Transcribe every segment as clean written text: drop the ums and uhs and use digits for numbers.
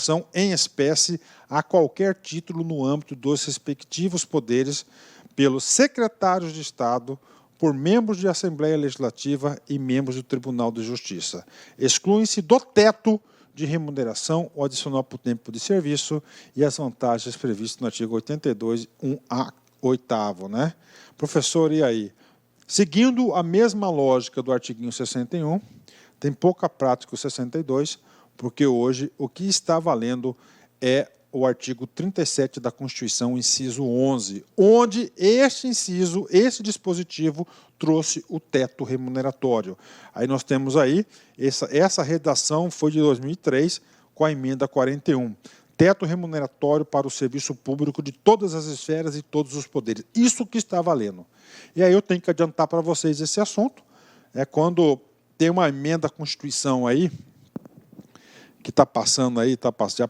remuneração em espécie a qualquer título no âmbito dos respectivos poderes pelos secretários de Estado, por membros de Assembleia Legislativa e membros do Tribunal de Justiça. Excluem-se do teto de remuneração o adicional por tempo de serviço e as vantagens previstas no artigo 82, 1A, 8º, né? Professor, e aí? Seguindo a mesma lógica do artigo 61, tem pouca prática o 62, porque hoje o que está valendo é o artigo 37 da Constituição, inciso 11, onde este inciso, esse dispositivo, trouxe o teto remuneratório. Aí nós temos aí, essa redação foi de 2003, com a emenda 41. Teto remuneratório para o serviço público de todas as esferas e todos os poderes. Isso que está valendo. E aí eu tenho que adiantar para vocês esse assunto. Quando tem uma emenda à Constituição aí, que está passando aí, já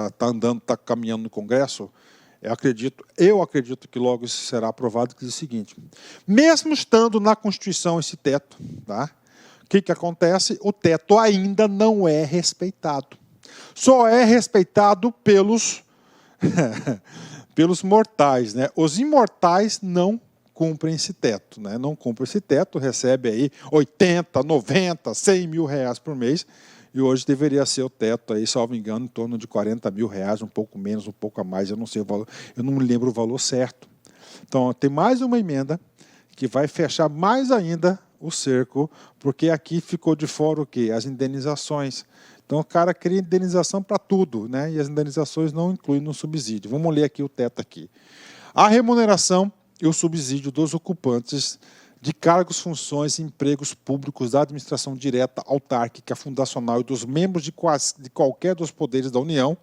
está andando, está caminhando no Congresso, eu acredito que logo isso será aprovado, que diz o seguinte: mesmo estando na Constituição esse teto, tá? O que acontece? O teto ainda não é respeitado. Só é respeitado pelos, pelos mortais, né? Os imortais não cumprem esse teto, né? Não cumprem esse teto, recebe aí 80, 90, 100 mil reais por mês, e hoje deveria ser o teto, aí, salvo engano, em torno de 40 mil reais, um pouco menos, um pouco a mais, eu não sei o valor, eu não me lembro o valor certo. Então, tem mais uma emenda que vai fechar mais ainda o cerco, porque aqui ficou de fora o quê? As indenizações. Então, o cara cria indenização para tudo, né? E as indenizações não incluem no subsídio. Vamos ler aqui o teto aqui. A remuneração e o subsídio dos ocupantes de cargos, funções e empregos públicos da administração direta, autárquica, fundacional e dos membros de qualquer dos poderes da União,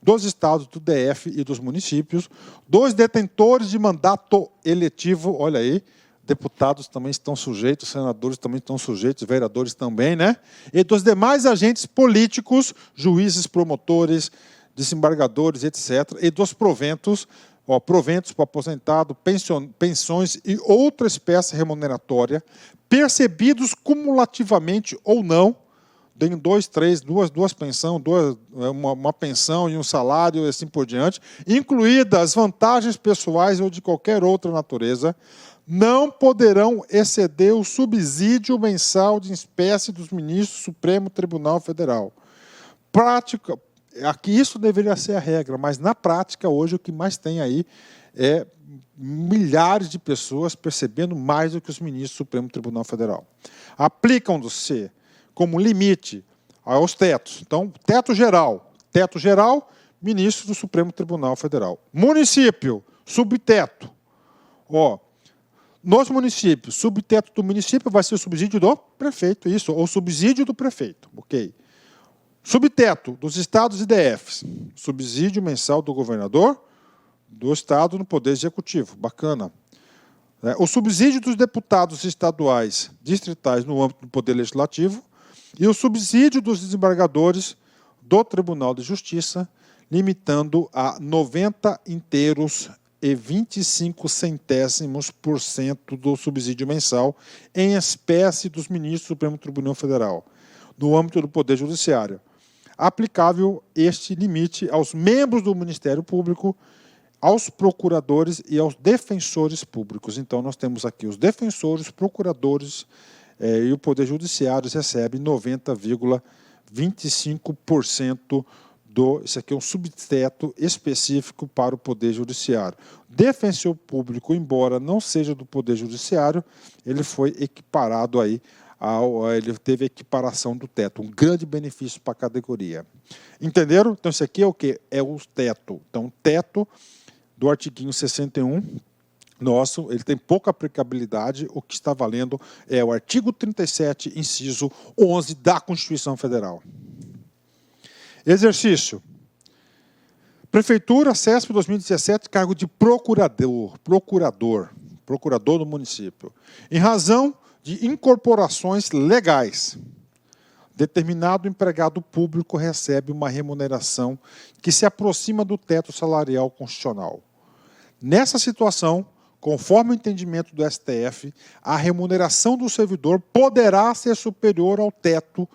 dos estados, do DF e dos municípios, dos detentores de mandato eletivo, olha aí, deputados também estão sujeitos, senadores também estão sujeitos, vereadores também, né? E dos demais agentes políticos, juízes, promotores, desembargadores, etc., e dos proventos, proventos para aposentado, pensões e outra espécie remuneratória, percebidos cumulativamente ou não, tem duas pensões, uma pensão e um salário, e assim por diante, incluídas vantagens pessoais ou de qualquer outra natureza, não poderão exceder o subsídio mensal de espécie dos ministros do Supremo Tribunal Federal. Prática. Aqui isso deveria ser a regra, mas na prática, hoje, o que mais tem aí é milhares de pessoas percebendo mais do que os ministros do Supremo Tribunal Federal. Aplicam-se como limite aos tetos. Então, teto geral, ministro do Supremo Tribunal Federal. Município, subteto. Nos municípios, subteto do município vai ser o subsídio do prefeito, isso, ou subsídio do prefeito, ok? Subteto dos estados e DFs, subsídio mensal do governador do estado no Poder Executivo, bacana. O subsídio dos deputados estaduais, distritais no âmbito do Poder Legislativo e o subsídio dos desembargadores do Tribunal de Justiça, limitando a 90 inteiros e 25 centésimos por cento do subsídio mensal em espécie dos ministros do Supremo Tribunal Federal, no âmbito do Poder Judiciário. Aplicável este limite aos membros do Ministério Público, aos procuradores e aos defensores públicos. Então, nós temos aqui os defensores, procuradores e o Poder Judiciário recebe 90,25% isso aqui é um subteto específico para o Poder Judiciário. Defensor público, embora não seja do Poder Judiciário, ele foi equiparado aí, ele teve equiparação do teto, um grande benefício para a categoria. Entenderam? Então, isso aqui é o quê? É o teto. Então, o teto do artiguinho 61, nosso, ele tem pouca aplicabilidade, o que está valendo é o artigo 37, inciso 11 da Constituição Federal. Exercício. Prefeitura, CESP 2017, cargo de procurador do município. Em razão de incorporações legais, determinado empregado público recebe uma remuneração que se aproxima do teto salarial constitucional. Nessa situação, conforme o entendimento do STF, a remuneração do servidor poderá ser superior ao teto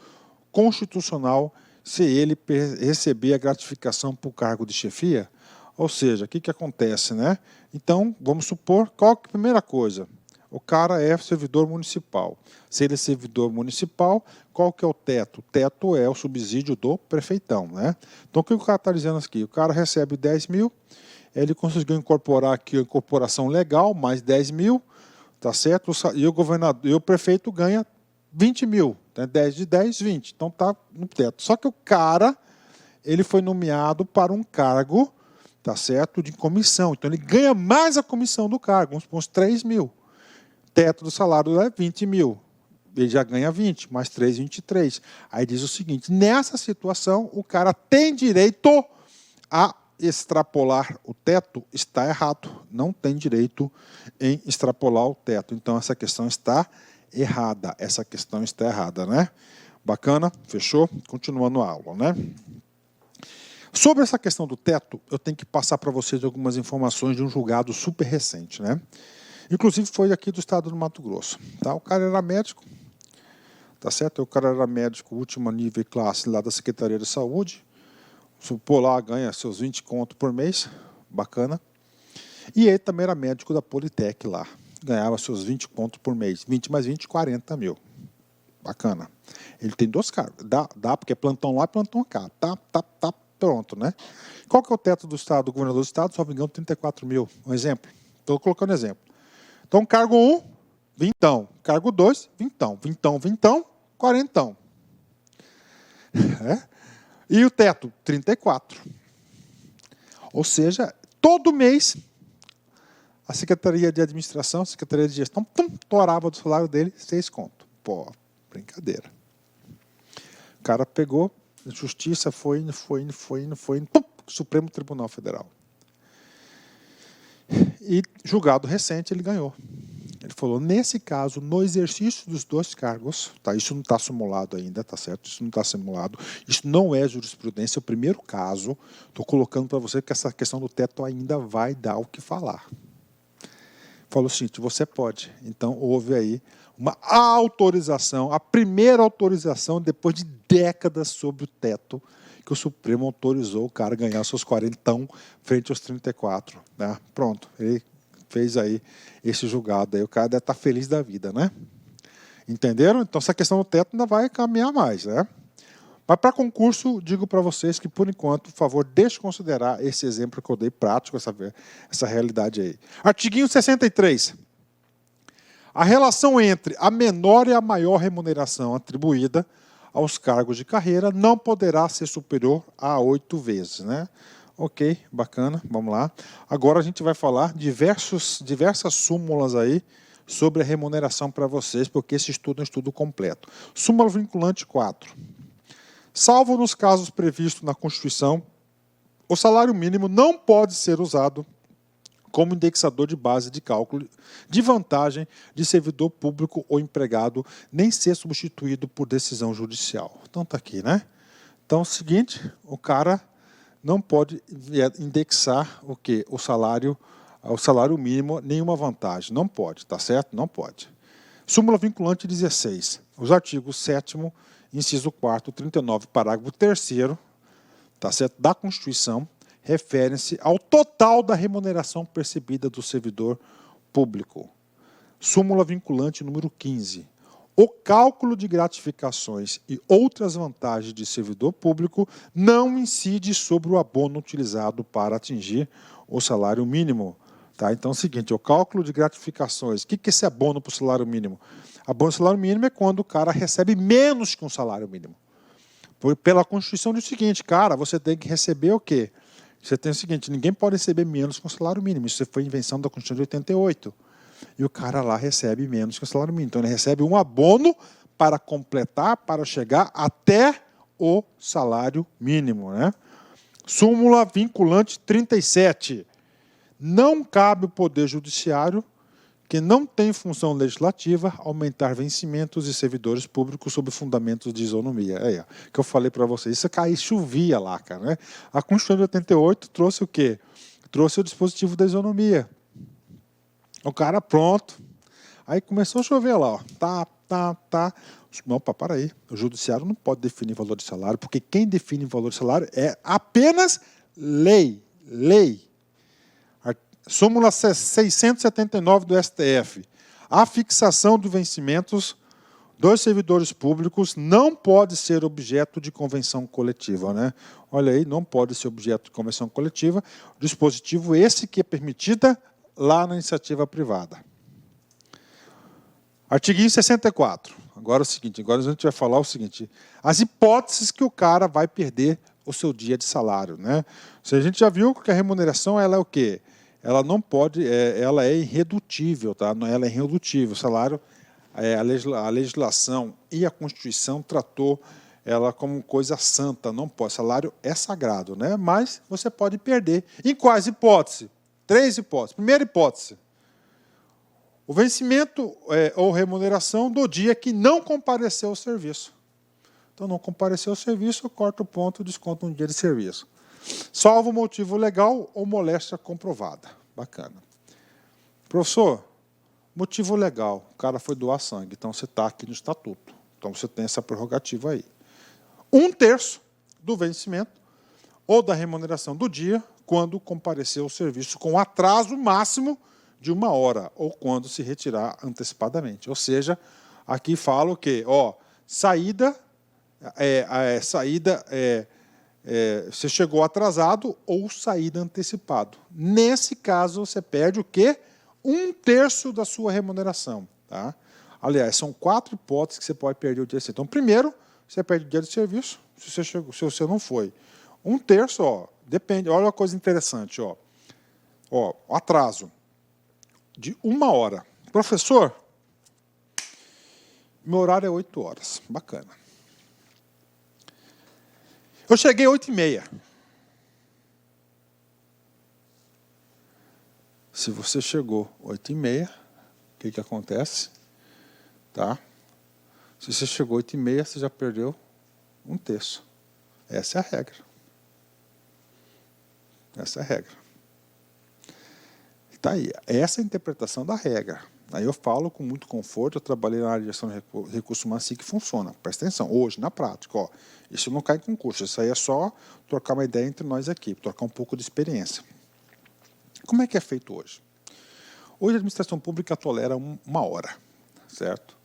constitucional se ele receber a gratificação por cargo de chefia. Ou seja, o que acontece, né? Então, vamos supor, qual que é a primeira coisa? O cara é servidor municipal. Se ele é servidor municipal, qual que é o teto? O teto é o subsídio do prefeitão, né? Então, o que o cara está dizendo aqui? O cara recebe 10 mil, ele conseguiu incorporar aqui a incorporação legal, mais 10 mil, tá certo? E o governador, e o prefeito ganha 20 mil, né? 10 de 10, 20. Então, tá no teto. Só que o cara, ele foi nomeado para um cargo, tá certo, de comissão. Então, ele ganha mais a comissão do cargo, uns 3 mil. Teto do salário é 20 mil. Ele já ganha 20, mais 3, 23. Aí diz o seguinte, nessa situação, o cara tem direito a extrapolar o teto, está errado. Não tem direito em extrapolar o teto. Então, essa questão está errada. Essa questão está errada, né? Bacana? Fechou? Continuando a aula, né? Sobre essa questão do teto, eu tenho que passar para vocês algumas informações de um julgado super recente, né? Inclusive foi aqui do estado do Mato Grosso. Tá? O cara era médico, tá certo? O cara era médico último nível e classe lá da Secretaria de Saúde. Supor lá, ganha seus 20 conto por mês, bacana. E ele também era médico da Politec lá, ganhava seus 20 conto por mês. 20 mais 20, 40 mil. Bacana. Ele tem 2 cargos. Dá porque é plantão lá e plantão cá. Tá pronto, né? Qual que é o teto do estado, do governador do estado? Só me engano, 34 mil. Um exemplo. Estou colocando exemplo. Então, cargo 1, vintão. Cargo 2, vintão. Vintão, 40. É? E o teto, 34. Ou seja, todo mês, a Secretaria de Administração, a Secretaria de Gestão, torava do salário dele 6 conto. Pô, brincadeira. O cara pegou, a Justiça foi indo, Supremo Tribunal Federal. E julgado recente, ele ganhou. Ele falou, nesse caso, no exercício dos 2 cargos, tá, isso não está simulado ainda, tá certo? Isso não está simulado, isso não é jurisprudência, é o primeiro caso. Estou colocando para você que essa questão do teto ainda vai dar o que falar. Falou o seguinte, você pode. Então, houve aí uma autorização, a primeira autorização depois de décadas sobre o teto, que o Supremo autorizou o cara a ganhar seus 40 frente aos 34. Né? Pronto, ele fez aí esse julgado. Aí o cara deve estar feliz da vida, né? Entenderam? Então, essa questão do teto ainda vai caminhar mais, né? Mas para concurso, digo para vocês que, por enquanto, por favor, deixe considerar esse exemplo que eu dei prático, essa realidade aí. Artiguinho 63. A relação entre a menor e a maior remuneração atribuída aos cargos de carreira não poderá ser superior a 8 vezes, né? Ok, bacana, vamos lá. Agora a gente vai falar diversas súmulas aí sobre a remuneração para vocês, porque esse estudo é um estudo completo. Súmula vinculante 4. Salvo nos casos previstos na Constituição, o salário mínimo não pode ser usado como indexador de base de cálculo de vantagem de servidor público ou empregado, nem ser substituído por decisão judicial. Então está aqui, né? Então é o seguinte, o cara não pode indexar o quê? O salário mínimo, nenhuma vantagem. Não pode, tá certo? Não pode. Súmula vinculante 16. Os artigos 7º, inciso 4º, 39, parágrafo 3º, tá certo? Da Constituição, referem-se ao total da remuneração percebida do servidor público. Súmula vinculante número 15. O cálculo de gratificações e outras vantagens de servidor público não incide sobre o abono utilizado para atingir o salário mínimo. Tá? Então é o seguinte, o cálculo de gratificações, o que é esse abono para o salário mínimo? Abono do salário mínimo é quando o cara recebe menos que um salário mínimo. Pela Constituição diz o seguinte, cara, você tem que receber o quê? Você tem o seguinte, ninguém pode receber menos que um salário mínimo. Isso foi invenção da Constituição de 88. E o cara lá recebe menos que o salário mínimo. Então, ele recebe um abono para completar, para chegar até o salário mínimo. Né? Súmula vinculante 37. Não cabe ao Poder Judiciário, que não tem função legislativa, aumentar vencimentos de servidores públicos sob fundamentos de isonomia. É, que eu falei para vocês, isso aí chovia lá, cara. Né? A Constituição de 88 trouxe o quê? Trouxe o dispositivo da isonomia. O cara pronto. Aí começou a chover lá, ó. Tá. Não, para aí. O judiciário não pode definir valor de salário, porque quem define valor de salário é apenas lei. Lei. Súmula 679 do STF. A fixação dos vencimentos dos servidores públicos não pode ser objeto de convenção coletiva, né? Olha aí, não pode ser objeto de convenção coletiva. Dispositivo esse que é permitida lá na iniciativa privada. Artigo 64. Agora é o seguinte, agora a gente vai falar o seguinte, as hipóteses que o cara vai perder o seu dia de salário, né? A gente já viu que a remuneração ela é o quê? Ela não pode, ela é irredutível, tá? Ela é irredutível. O salário, a legislação e a Constituição tratou ela como coisa santa, não pode. Salário é sagrado, né? Mas você pode perder. Em quais hipóteses? 3 hipóteses. Primeira hipótese, o vencimento ou remuneração do dia que não compareceu ao serviço. Então, não compareceu ao serviço, corta o ponto, desconta um dia de serviço. Salvo motivo legal ou moléstia comprovada. Bacana. Professor, motivo legal. O cara foi doar sangue, então você está aqui no estatuto. Então você tem essa prerrogativa aí. 1/3 do vencimento ou da remuneração do dia quando compareceu ao serviço com atraso máximo de 1 hora ou quando se retirar antecipadamente. Ou seja, aqui fala o quê? Saída você chegou atrasado ou saída antecipado. Nesse caso, você perde o quê? 1/3 da sua remuneração. Tá? Aliás, são 4 hipóteses que você pode perder o dia de serviço. Então, primeiro, você perde o dia de serviço, se você não foi. 1/3, depende. Olha uma coisa interessante. Atraso de 1 hora. Professor, meu horário é 8 horas. Bacana. Eu cheguei às 8h30. Se você chegou às 8h30, o que acontece? Tá? Se você chegou às 8h30, você já perdeu 1/3. Essa é a regra. Essa é a regra. Tá aí. Essa é a interpretação da regra. Aí eu falo com muito conforto, eu trabalhei na área de gestão de recursos humanos assim que funciona. Presta atenção, hoje, na prática, isso não cai em concurso, isso aí é só trocar uma ideia entre nós aqui, trocar um pouco de experiência. Como é que é feito hoje? Hoje a administração pública tolera 1 hora, certo?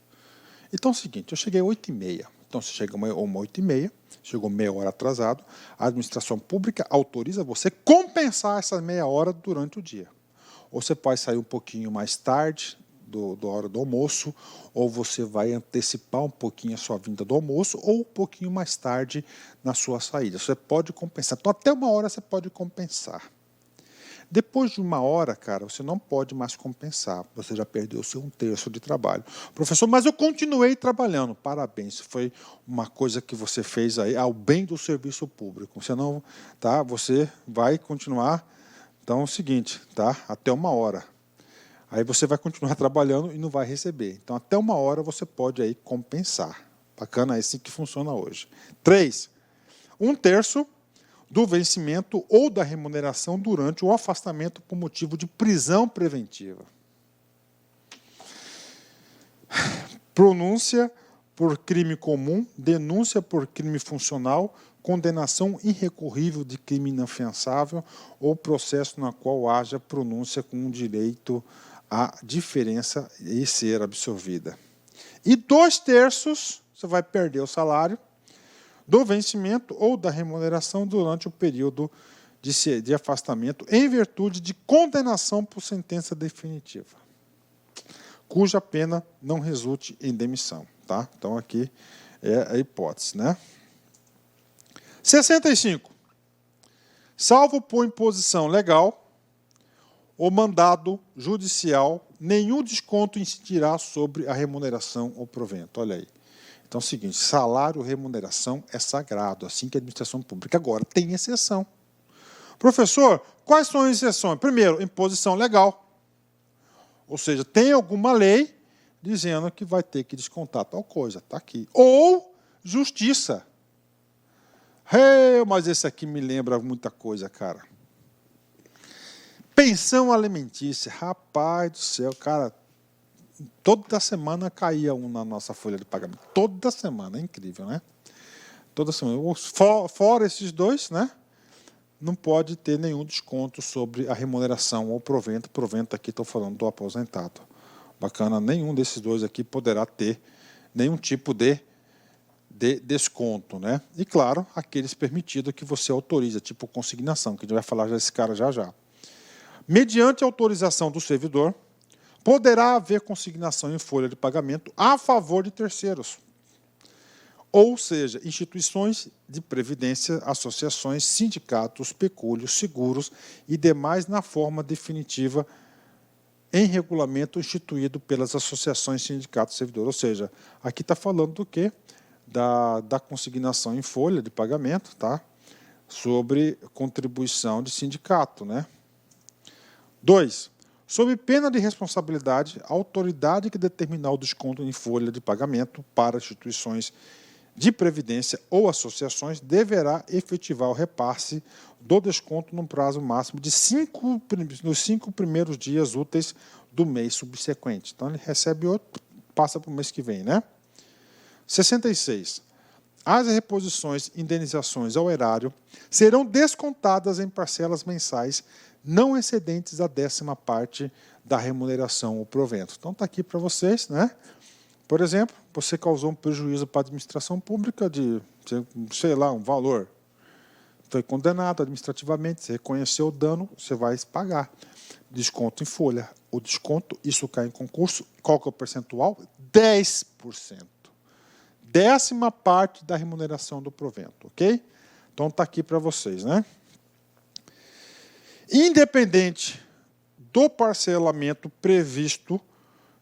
Então é o seguinte, eu cheguei às 8h30, então você chega uma 8h30, chegou meia hora atrasado, a administração pública autoriza você compensar essa meia hora durante o dia. Ou você pode sair um pouquinho mais tarde, da hora do almoço, ou você vai antecipar um pouquinho a sua vinda do almoço, ou um pouquinho mais tarde na sua saída. Você pode compensar. Então, até 1 hora você pode compensar. Depois de 1 hora, cara, você não pode mais compensar. Você já perdeu o seu 1/3 de trabalho. Professor, mas eu continuei trabalhando. Parabéns, foi uma coisa que você fez aí ao bem do serviço público. Você vai continuar. Então é o seguinte, tá? Até 1 hora. Aí você vai continuar trabalhando e não vai receber. Então, até 1 hora você pode aí compensar. Bacana, é assim que funciona hoje. 3. 1/3 do vencimento ou da remuneração durante o afastamento por motivo de prisão preventiva. Pronúncia por crime comum, denúncia por crime funcional, condenação irrecorrível de crime inafiançável ou processo na qual haja pronúncia com direito à diferença e ser absorvida. E 2/3 você vai perder o salário do vencimento ou da remuneração durante o período de afastamento em virtude de condenação por sentença definitiva, cuja pena não resulte em demissão. Tá? Então, aqui é a hipótese. Né? 65. Salvo por imposição legal ou mandado judicial, nenhum desconto incidirá sobre a remuneração ou provento. Olha aí. Então é o seguinte, salário, remuneração é sagrado, assim que a administração pública. Agora, tem exceção. Professor, quais são as exceções? Primeiro, imposição legal. Ou seja, tem alguma lei dizendo que vai ter que descontar tal coisa. Está aqui. Ou justiça. Mas esse aqui me lembra muita coisa, cara. Pensão alimentícia. Rapaz do céu, cara. Toda semana caía um na nossa folha de pagamento. Toda semana, é incrível, né? Toda semana. Fora esses dois, né? Não pode ter nenhum desconto sobre a remuneração ou provento. Provento aqui estou falando do aposentado. Bacana, nenhum desses dois aqui poderá ter nenhum tipo de desconto, né? E claro, aqueles permitidos que você autoriza, tipo consignação, que a gente vai falar desse cara já já. Mediante autorização do servidor, poderá haver consignação em folha de pagamento a favor de terceiros. Ou seja, instituições de previdência, associações, sindicatos, pecúlios, seguros e demais na forma definitiva em regulamento instituído pelas associações, sindicatos e servidores. Ou seja, aqui está falando do quê? Da consignação em folha de pagamento, tá? Sobre contribuição de sindicato, né? 2. Sob pena de responsabilidade, a autoridade que determinar o desconto em folha de pagamento para instituições de previdência ou associações deverá efetivar o repasse do desconto no prazo máximo de nos 5 primeiros dias úteis do mês subsequente. Então, ele recebe outro, passa para o mês que vem, né? 66. As reposições e indenizações ao erário serão descontadas em parcelas mensais não excedentes a 10ª parte da remuneração ou provento. Então, está aqui para vocês, né? Por exemplo, você causou um prejuízo para a administração pública de, sei lá, um valor. Foi condenado administrativamente, você reconheceu o dano, você vai pagar. Desconto em folha. O desconto, isso cai em concurso. Qual que é o percentual? 10%. 10ª parte da remuneração do provento, ok? Então, está aqui para vocês, né? Independente do parcelamento previsto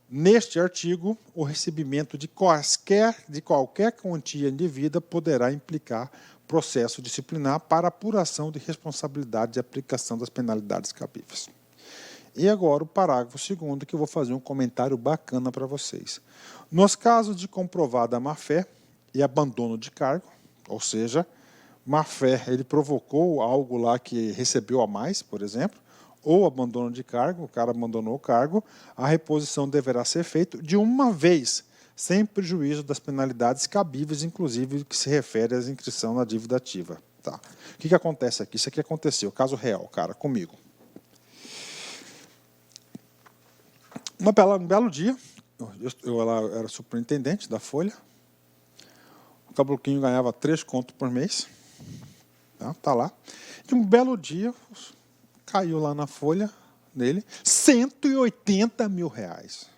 neste artigo, o recebimento de qualquer quantia indevida poderá implicar processo disciplinar para apuração de responsabilidade e aplicação das penalidades cabíveis. E agora o parágrafo 2º, que eu vou fazer um comentário bacana para vocês. Nos casos de comprovada má-fé e abandono de cargo, ou seja, má-fé, ele provocou algo lá que recebeu a mais, por exemplo, ou abandono de cargo, o cara abandonou o cargo, a reposição deverá ser feita de uma vez, sem prejuízo das penalidades cabíveis, inclusive que se refere à inscrição na dívida ativa. Tá. O que acontece aqui? Isso aqui aconteceu, caso real, cara, comigo. Um belo dia, eu era superintendente da Folha, o Caboclinho ganhava 3 contos por mês, tá lá, e um belo dia caiu lá na folha dele 180 mil reais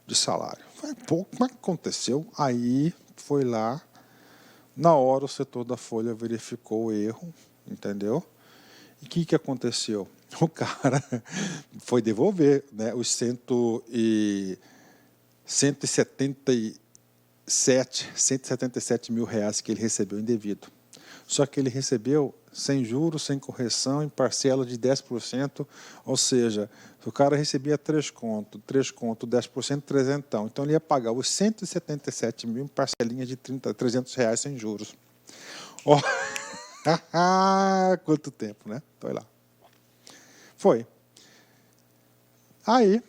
de salário. Falei, pô, como é que aconteceu? Aí foi lá, na hora o setor da Folha verificou o erro, entendeu? E o que aconteceu? O cara foi devolver, né, os 177 mil reais que ele recebeu indevido. Só que ele recebeu sem juros, sem correção, em parcela de 10%, ou seja, o cara recebia 3 contos, 10%, 300. Então, ele ia pagar os 177 mil em parcelinhas de 300 reais sem juros. Oh. Quanto tempo, né? Foi lá. Foi. Aí,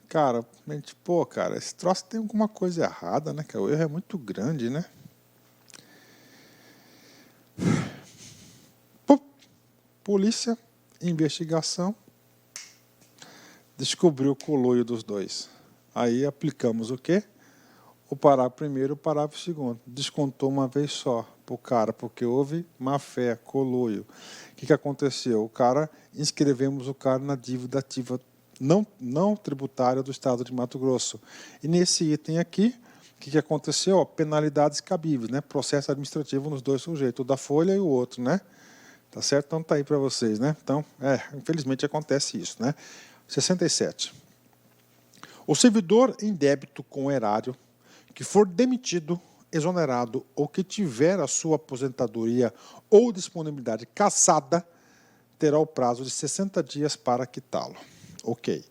cara, a gente, pô, cara, esse troço tem alguma coisa errada, né? Que o erro é muito grande, né? Polícia, investigação, descobriu o coloio dos dois. Aí aplicamos o quê? O parágrafo primeiro e o parágrafo 2º. Descontou uma vez só para o cara, porque houve má-fé, coloio. O que aconteceu? Inscrevemos o cara na dívida ativa não tributária do Estado de Mato Grosso. E nesse item aqui, o que aconteceu? Penalidades cabíveis, né? Processo administrativo nos dois sujeitos, o da Folha e o outro, né? Tá certo? Então tá aí para vocês, né? Então, infelizmente acontece isso, né? 67. O servidor em débito com o erário que for demitido, exonerado ou que tiver a sua aposentadoria ou disponibilidade cassada, terá o prazo de 60 dias para quitá-lo. Ok.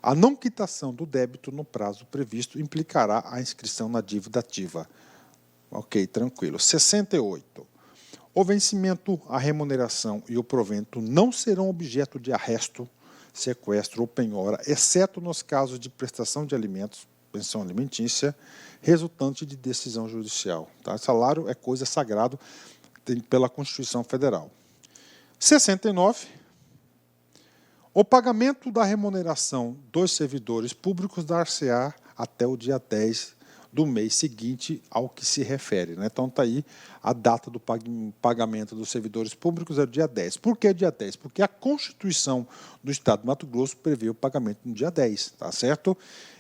A não quitação do débito no prazo previsto implicará a inscrição na dívida ativa. Ok, tranquilo. 68. O vencimento, a remuneração e o provento não serão objeto de arresto, sequestro ou penhora, exceto nos casos de prestação de alimentos, pensão alimentícia, resultante de decisão judicial. Tá? Salário é coisa sagrada pela Constituição Federal. 69. O pagamento da remuneração dos servidores públicos dar-se-á até o dia 10 do mês seguinte ao que se refere. Né? Então, está aí a data do pagamento dos servidores públicos, é o dia 10. Por que dia 10? Porque a Constituição do Estado de Mato Grosso prevê o pagamento no dia 10, tá certo?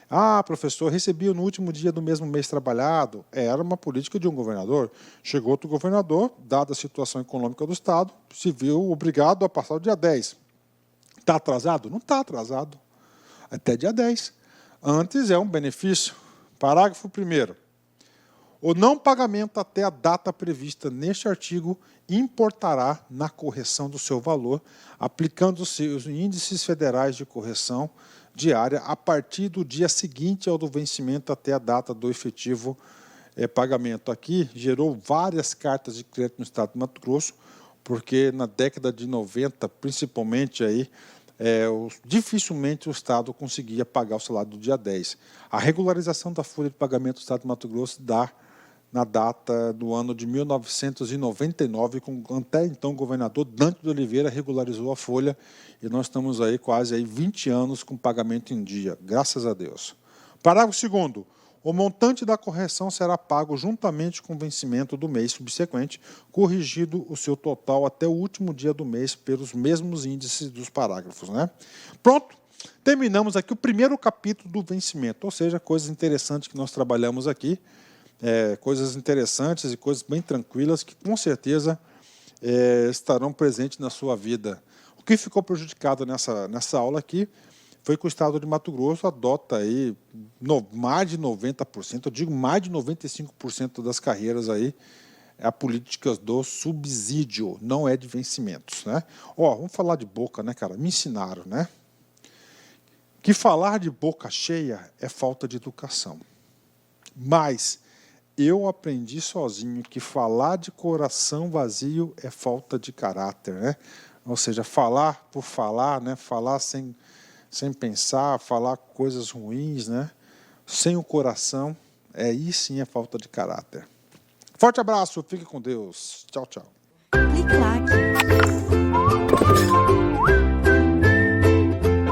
Ah, professor, recebi no último dia do mesmo mês trabalhado. Era uma política de um governador. Chegou outro governador, dada a situação econômica do Estado, se viu obrigado a passar o dia 10. Está atrasado? Não está atrasado. Até dia 10. Antes é um benefício. Parágrafo 1º. O não pagamento até a data prevista neste artigo importará na correção do seu valor, aplicando-se os índices federais de correção diária a partir do dia seguinte ao do vencimento até a data do efetivo pagamento. Aqui gerou várias cartas de crédito no Estado de Mato Grosso, porque na década de 90, principalmente, aí, dificilmente o Estado conseguia pagar o salário do dia 10. A regularização da folha de pagamento do Estado de Mato Grosso dá na data do ano de 1999, com até então o governador Dante de Oliveira regularizou a folha, e nós estamos aí quase aí 20 anos com pagamento em dia, graças a Deus. Parágrafo 2º. O montante da correção será pago juntamente com o vencimento do mês subsequente, corrigido o seu total até o último dia do mês pelos mesmos índices dos parágrafos. Né? Pronto, terminamos aqui o primeiro capítulo do vencimento, ou seja, coisas interessantes que nós trabalhamos aqui, coisas interessantes e coisas bem tranquilas que, com certeza, estarão presentes na sua vida. O que ficou prejudicado nessa aula aqui foi que o Estado de Mato Grosso adota aí mais de 90%, eu digo mais de 95% das carreiras aí, a política do subsídio, não é de vencimentos. Né? Vamos falar de boca, né, cara? Me ensinaram, né? Que falar de boca cheia é falta de educação. Mas eu aprendi sozinho que falar de coração vazio é falta de caráter, né? Ou seja, falar por falar, né? Falar sem pensar, falar coisas ruins, né? Sem o coração, aí sim é falta de caráter. Forte abraço, fique com Deus. Tchau, tchau. Clique like.